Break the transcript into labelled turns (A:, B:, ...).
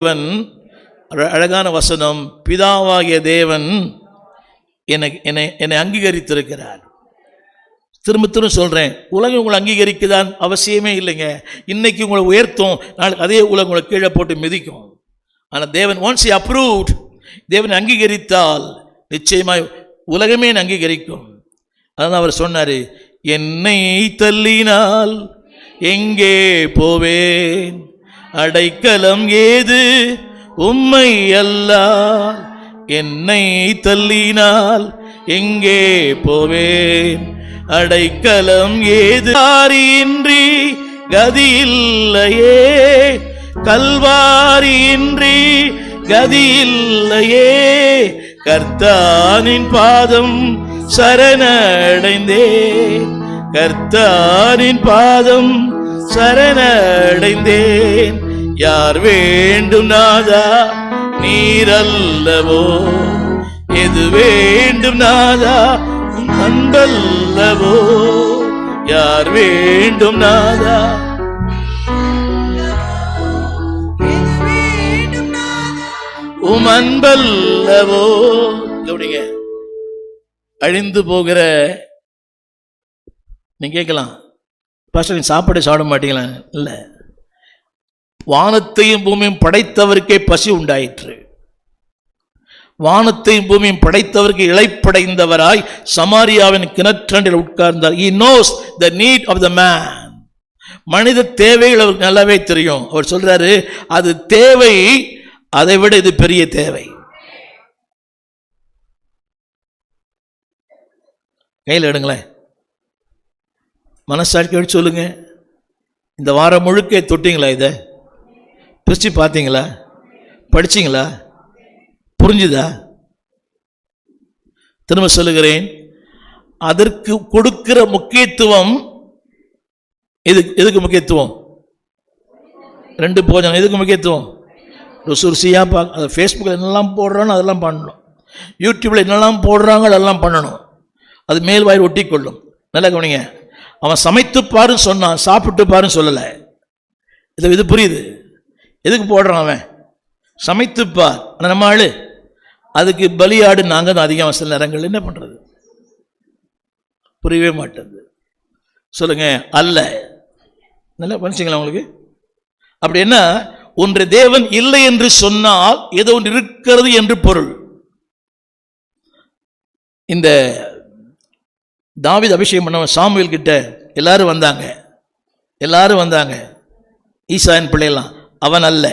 A: தேவன், அழகான வசனம், பிதாவாகிய தேவன் என்னை அங்கீகரித்திருக்கிறார். திரும்ப திரும்ப சொல்கிறேன், உலகம் உங்களை அங்கீகரிக்குதான் அவசியமே இல்லைங்க. இன்னைக்கு உங்களை உயர்த்தும், நாளைக்கு அதே உலகம் உங்களை கீழே போட்டு மிதிக்கும். ஆனால் தேவன் ஒன்ஸ் ஹி அப்ரூவ்ட், தேவன் அங்கீகரித்தால் நிச்சயமாய் உலகமே அங்கீகரிக்கும். அதான் அவர் சொன்னார், என்னை தள்ளினால் எங்கே போவேன், அடைக்கலம் ஏது உம்மை அல்லால். என்னை தள்ளினால் எங்கே போவேன், அடைக்கலம் ஏது. ஆரியின்றி கதியில்லையே, கல்வாரியின்றி கதியில்லையே, கர்த்தானின் பாதம் சரணடைந்தேன், கர்த்தானின் பாதம் சரணடைந்தேன். யார் வேண்டும் நாதா நீரல்லவோ, எது வேண்டும் நாதா அன்பல்லவோ, யார் வேண்டும் நாதா உம் அன்பல்லவோ. கவனிங்க, அழிந்து போகிற நீங்க கேட்கலாம், பாஸ்டர் நீ சாப்பாடு சாப்பிட மாட்டீங்களா? இல்லை, வானத்தையும் பூமியும் படைத்தவருக்கே பசி உண்டாயிற்று. வானத்தையும் பூமியும் படைத்தவருக்கு இளைப்படைந்தவராய் சமாரியாவின் கிணற்றண்டில் உட்கார்ந்தார். He knows the need of the man. மனித தேவைகள் அவருக்கு நல்லாவே தெரியும். அவர் சொல்றாரு, அது தேவை, அதை விட இது பெரிய தேவை. கையில் எடுங்களேன், மனசாட்சி எடுத்து சொல்லுங்க. இந்த வாரம் முழுக்க தொட்டிங்களா? இதை பிரிச்சு பார்த்தீங்களா? படிச்சிங்களா? புரிஞ்சுதா? திரும்ப சொல்லுகிறேன், அதற்கு கொடுக்கிற முக்கியத்துவம் எதுக்கு முக்கியத்துவம்? ரெண்டு போஜனம் எதுக்கு முக்கியத்துவம்? ருசியாக பார்க்க, அதை ஃபேஸ்புக்கில் என்னெல்லாம் போடுறானோ அதெல்லாம் பண்ணணும், யூடியூப்பில் என்னெல்லாம் போடுறாங்க அதெல்லாம் பண்ணணும். அது மேல் வாயில் ஒட்டி கொள்ளும். நல்லா கவனிங்க, அவன் சமைத்து பாருன்னு சொன்னான், சாப்பிட்டு பாருன்னு சொல்லலை. இது புரியுது எதுக்கு போடுறான் அவன்? சமைத்துப்பார். ஆனால் நம்ம ஆளு அதுக்கு பலியாடு நாங்கள் தான் அதிகம் சில நேரங்கள். என்ன பண்ணுறது? புரியவே மாட்டேங்குது. சொல்லுங்க, அல்ல. நல்லா பண்ணிச்சிங்களா உங்களுக்கு? அப்படி என்ன, ஒன்று தேவன் இல்லை என்று சொன்னால் ஏதோ ஒன்று இருக்கிறது என்று பொருள். இந்த தாவீது அபிஷேகம் பண்ண சாமுவேல் கிட்ட எல்லாரும் வந்தாங்க, ஈசாயின் பிள்ளைலாம். அவன் அல்ல,